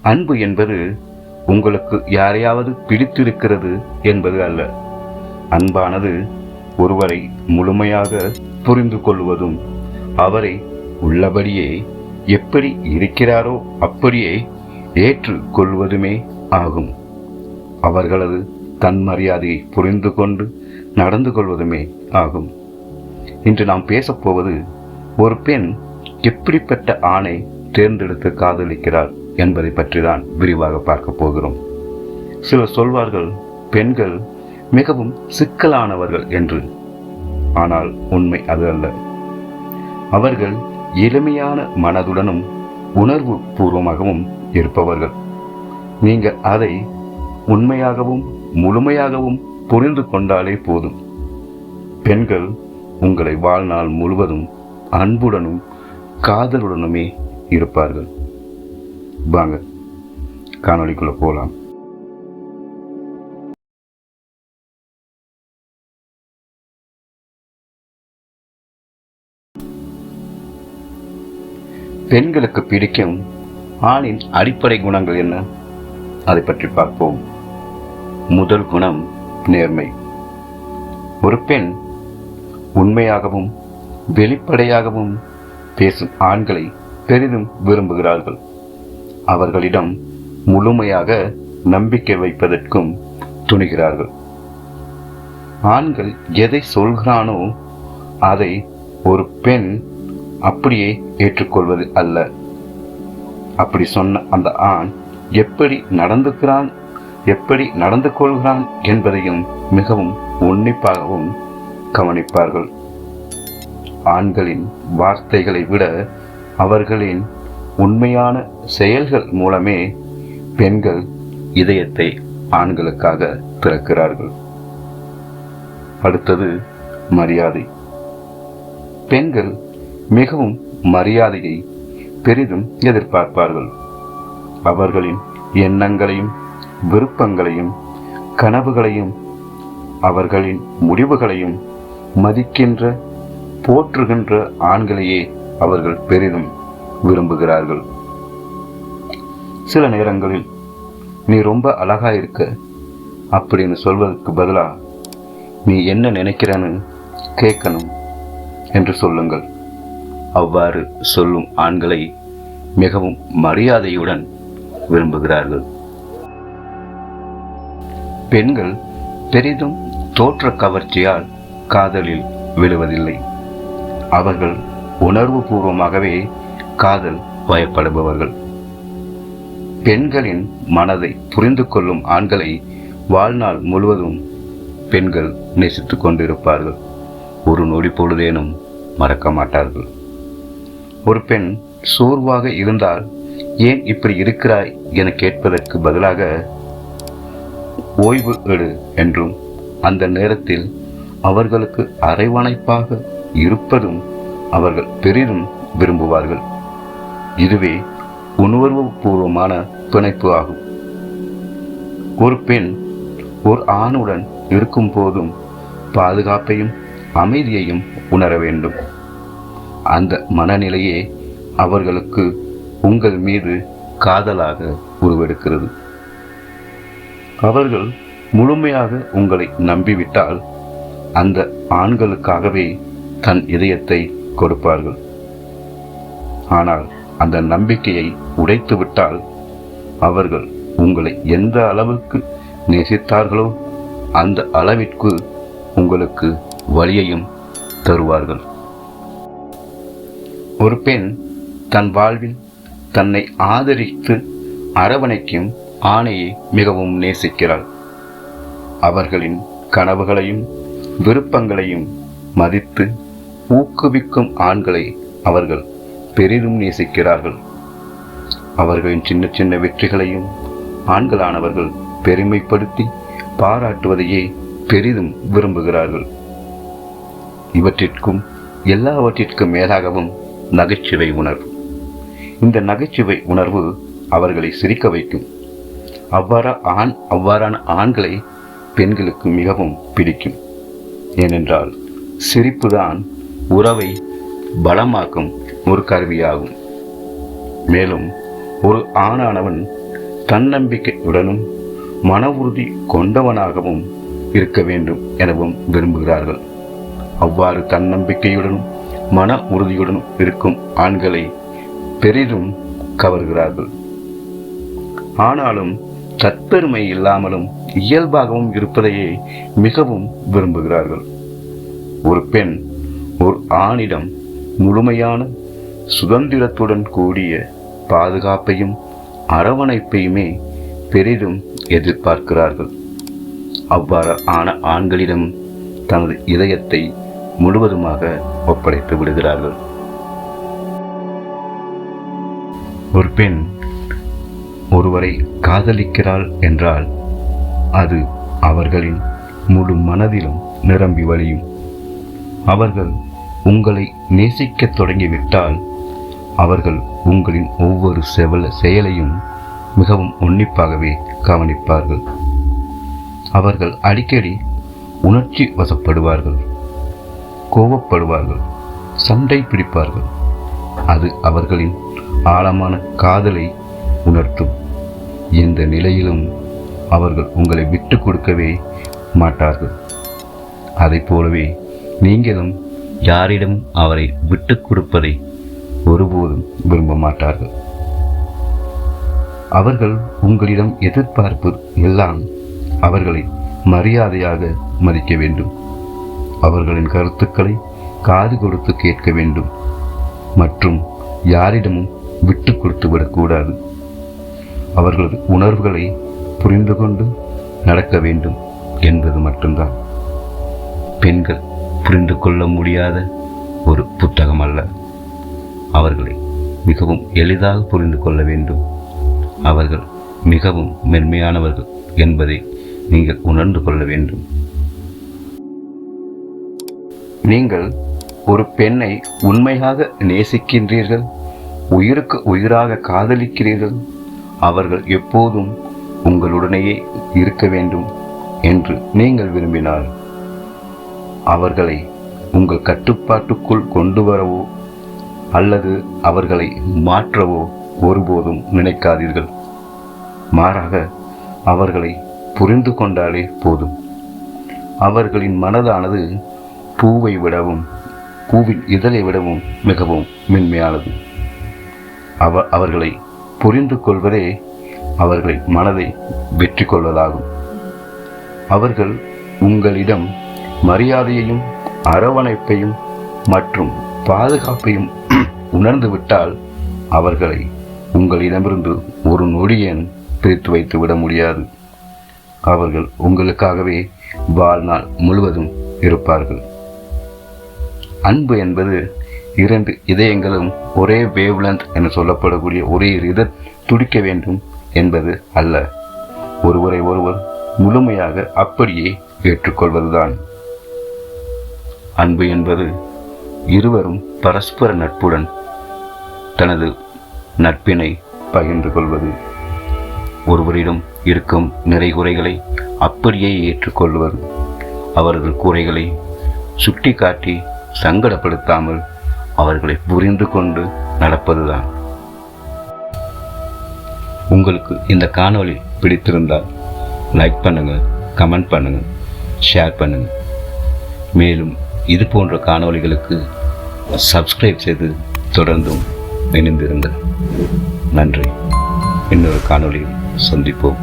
அன்பு என்பது உங்களுக்கு யாரையாவது பிடித்திருக்கிறது என்பது அல்ல. அன்பானது ஒருவரை முழுமையாக புரிந்து கொள்வதும் அவரை உள்ளபடியே எப்படி இருக்கிறாரோ அப்படியே ஏற்றுக்கொள்வதுமே ஆகும். அவர்களது தன்மரியாதையை புரிந்து கொண்டு நடந்து கொள்வதுமே ஆகும். இன்று நாம் பேசப்போவது ஒரு பெண் எப்படிப்பட்ட ஆணை தேர்ந்தெடுத்து காதலிக்கிறார் என்பதை பற்றிதான் விரிவாக பார்க்க போகிறோம். சிலர் சொல்வார்கள் பெண்கள் மிகவும் சிக்கலானவர்கள் என்று. ஆனால் உண்மை அது அல்ல. அவர்கள் எளிமையான மனதுடனும் உணர்வு பூர்வமாகவும் இருப்பவர்கள். நீங்கள் அதை உண்மையாகவும் முழுமையாகவும் புரிந்து கொண்டாலே போதும். பெண்கள் உங்களை வாழ்நாள் முழுவதும் அன்புடனும் காதலுடனுமே இருப்பார்கள். வாங்க காணொளிக்குள்ள போலாம். பெண்களுக்கு பிடிக்கும் ஆணின் அடிப்படை குணங்கள் என்ன? அதை பற்றி பார்ப்போம். முதல் குணம் நேர்மை. ஒரு பெண் உண்மையாகவும் வெளிப்படையாகவும் பேசும் ஆண்களை பெரிதும் விரும்புகிறார்கள். அவர்களிடம் முழுமையாக நம்பிக்கை வைப்பதற்கும் துணிகிறார்கள். ஆண்கள் எதை சொல்கிறானோ அதை ஒரு பெண் அப்படியே ஏற்றுக்கொள்வது அல்ல. அப்படி சொன்ன அந்த ஆண் எப்படி நடந்து கொள்கிறான் என்பதையும் மிகவும் உன்னிப்பாகவும் கவனிப்பார்கள். ஆண்களின் வார்த்தைகளை விட அவர்களின் உண்மையான செயல்கள் மூலமே பெண்கள் இதயத்தை ஆண்களுக்காக திறக்கிறார்கள். அடுத்தது மரியாதை. பெண்கள் மிகவும் மரியாதையை பெரிதும் எதிர்பார்ப்பார்கள். அவர்களின் எண்ணங்களையும் விருப்பங்களையும் கனவுகளையும் அவர்களின் முடிவுகளையும் மதிக்கின்ற போற்றுகின்ற ஆண்களையே அவர்கள் பெரிதும் விரும்புகிறார்கள். சில நேரங்களில் நீ ரொம்ப அழகா இருக்க அப்படின்னு சொல்வதற்கு பதிலா நீ என்ன நினைக்கிறன்னு கேட்கணும் என்று சொல்லுங்கள். அவ்வாறு சொல்லும் ஆண்களை மிகவும் மரியாதையுடன் விரும்புகிறார்கள். பெண்கள் பெரிதும் தோற்ற கவர்ச்சியால் காதலில் விழுவதில்லை. அவர்கள் உணர்வு பூர்வமாகவே காதல் வயப்படுபவர்கள். பெண்களின் மனதை புரிந்து கொள்ளும் ஆண்களை வாழ்நாள் முழுவதும் பெண்கள் நேசித்துக் கொண்டிருப்பார்கள். ஒரு நொடி பொழுதேனும் மறக்க மாட்டார்கள். ஒரு பெண் சோர்வாக இருந்தால் ஏன் இப்படி இருக்கிறாய் என கேட்பதற்கு பதிலாக ஓய்வு எடு என்றும் அந்த நேரத்தில் அவர்களுக்கு அரவணைப்பாக இருப்பதும் அவர்கள் பெரிதும் விரும்புவார்கள். இதுவே உணர்வு பூர்வமான பிணைப்பு ஆகும். ஒரு பெண் ஒரு ஆணுடன் இருக்கும் போதும் பாதுகாப்பையும் அமைதியையும் உணர வேண்டும். அந்த மனநிலையே அவர்களுக்கு உங்கள் மீது காதலாக உருவெடுக்கிறது. அவர்கள் முழுமையாக உங்களை நம்பிவிட்டால் அந்த ஆண்களுக்காகவே தன் இதயத்தை கொடுப்பார்கள். ஆனால் அந்த நம்பிக்கையை உடைத்து விட்டால் அவர்கள் உங்களை எந்த அளவுக்கு நேசித்தார்களோ அந்த அளவிற்கு உங்களுக்கு வலியையும் தருவார்கள். ஒரு பெண் தன் வாழ்வில் தன்னை ஆதரித்து அரவணைக்கும் ஆணையை மிகவும் நேசிக்கிறாள். அவர்களின் கனவுகளையும் விருப்பங்களையும் மதித்து ஊக்குவிக்கும் ஆண்களை அவர்கள் பெரிதும் நேசிக்கிறார்கள். அவர்களின் சின்ன சின்ன வெற்றிகளையும் ஆண்களானவர்கள் பெருமைப்படுத்தி பாராட்டுவதையே பெரிதும் விரும்புகிறார்கள். இவற்றிற்கும் எல்லாவற்றிற்கும் மேலாகவும் நகைச்சுவை உணர்வு. இந்த நகைச்சுவை உணர்வு அவர்களை சிரிக்க வைக்கும். அவ்வாறான ஆண்களை பெண்களுக்கு மிகவும் பிடிக்கும். ஏனென்றால் சிரிப்புதான் உறவை பலமாக்கும் ஒரு கருவியாகும். மேலும் ஒரு ஆணானவன் தன்னம்பிக்கையுடனும் மன உறுதி கொண்டவனாகவும் இருக்க வேண்டும் எனவும் விரும்புகிறார்கள். அவ்வாறு தன்னம்பிக்கையுடனும் மன உறுதியுடனும் இருக்கும் ஆண்களை பெரிதும் கவர்கிறார்கள். ஆனாலும் தற்பெருமை இல்லாமலும் இயல்பாகவும் இருப்பதையே மிகவும் விரும்புகிறார்கள். ஒரு பெண் ஒரு ஆணிடம் முழுமையான சுதந்திரத்துடன் கூடிய பாதுகாப்பையும் அரவணைப்பையுமே பெரிதும் எதிர்பார்க்கிறார்கள். அவ்வாறு ஆன ஆண்களிடம் தனது இதயத்தை முழுவதுமாக ஒப்படைத்து விடுகிறார்கள். ஒரு பெண் ஒருவரை காதலிக்கிறாள் என்றால் அது அவர்களின் முழு மனதிலும் நிரம்பி வழியும். அவர்கள் உங்களை நேசிக்கத் தொடங்கிவிட்டால் அவர்கள் உங்களின் ஒவ்வொரு செயலையும் மிகவும் உன்னிப்பாகவே கவனிப்பார்கள். அவர்கள் அடிக்கடி உணர்ச்சி வசப்படுவார்கள், கோபப்படுவார்கள், சண்டை பிடிப்பார்கள். அது அவர்களின் ஆழமான காதலை உணர்த்தும். எந்த நிலையிலும் அவர்கள் உங்களை விட்டு கொடுக்கவே மாட்டார்கள். அதை போலவே நீங்களும் யாரிடம் அவரை விட்டு கொடுப்பதை ஒருபோதும் விரும்ப மாட்டார்கள். அவர்கள் உங்களிடம் எதிர்பார்ப்பு எல்லாம் அவர்களை மரியாதையாக மதிக்க வேண்டும். அவர்களின் கருத்துக்களை காது கொடுத்து கேட்க வேண்டும் மற்றும் யாரிடமும் விட்டு கொடுத்து விடக்கூடாது. அவர்களது உணர்வுகளை புரிந்து கொண்டு நடக்க வேண்டும் என்பது மட்டும்தான். பெண்கள் புரிந்து கொள்ள முடியாத ஒரு புத்தகம் அல்ல. அவர்களை மிகவும் எளிதாக புரிந்து கொள்ள வேண்டும். அவர்கள் மிகவும் மென்மையானவர்கள் என்பதை நீங்கள் உணர்ந்து கொள்ள வேண்டும். நீங்கள் ஒரு பெண்ணை உண்மையாக நேசிக்கின்றீர்கள், உயிருக்கு உயிராக காதலிக்கிறீர்கள், அவர்கள் எப்போதும் உங்களுடனேயே இருக்க வேண்டும் என்று நீங்கள் விரும்பினால் அவர்களை உங்கள் கட்டுப்பாட்டுக்குள் கொண்டு வரவோ அல்லது அவர்களை மாற்றவோ ஒருபோதும் நினைக்காதீர்கள். மாறாக அவர்களை புரிந்து கொண்டாலே போதும். அவர்களின் மனதானது பூவின் இதழை விடவும் மிகவும் மென்மையானது. அவர்களை புரிந்து கொள்வதே அவர்களின் மனதை வெற்றி கொள்வதாகும். அவர்கள் உங்களிடம் மரியாதையையும் அரவணைப்பையும் மற்றும் பாதுகாப்பையும் உணர்ந்துவிட்டால் அவர்களை உங்களிடமிருந்து ஒரு நொடியேனும் பிரித்து வைத்து விட முடியாது. அவர்கள் உங்களுக்காகவே வாழ்நாள் முழுவதும் இருப்பார்கள். அன்பு என்பது இரண்டு இதயங்களும் ஒரே வேவ்லென்த் என சொல்லப்படக்கூடிய ஒரே துடிக்க வேண்டும் என்பது அல்ல. ஒருவரை ஒருவர் முழுமையாக அப்படியே ஏற்றுக்கொள்வதுதான். அன்பு என்பது இருவரும் பரஸ்பர நட்புடன் தனது நட்பினை பகிர்ந்து கொள்வது. ஒருவரிடம் இருக்கும் நிறைகுறைகளை அப்படியே ஏற்றுக்கொள்வது. அவரது குறைகளை சுட்டி காட்டி சங்கடப்படுத்தாமல் அவர்களை புரிந்து கொண்டு நடப்பதுதான். உங்களுக்கு இந்த காணொளி பிடித்திருந்தால் லைக் பண்ணுங்க, கமெண்ட் பண்ணுங்க, ஷேர் பண்ணுங்க. மேலும் இது போன்ற காணொளிகளுக்கு சப்ஸ்கிரைப் செய்து தொடர்ந்தும் இணைந்திருங்கள். நன்றி. இன்னொரு காணொளியில் சந்திப்போம்.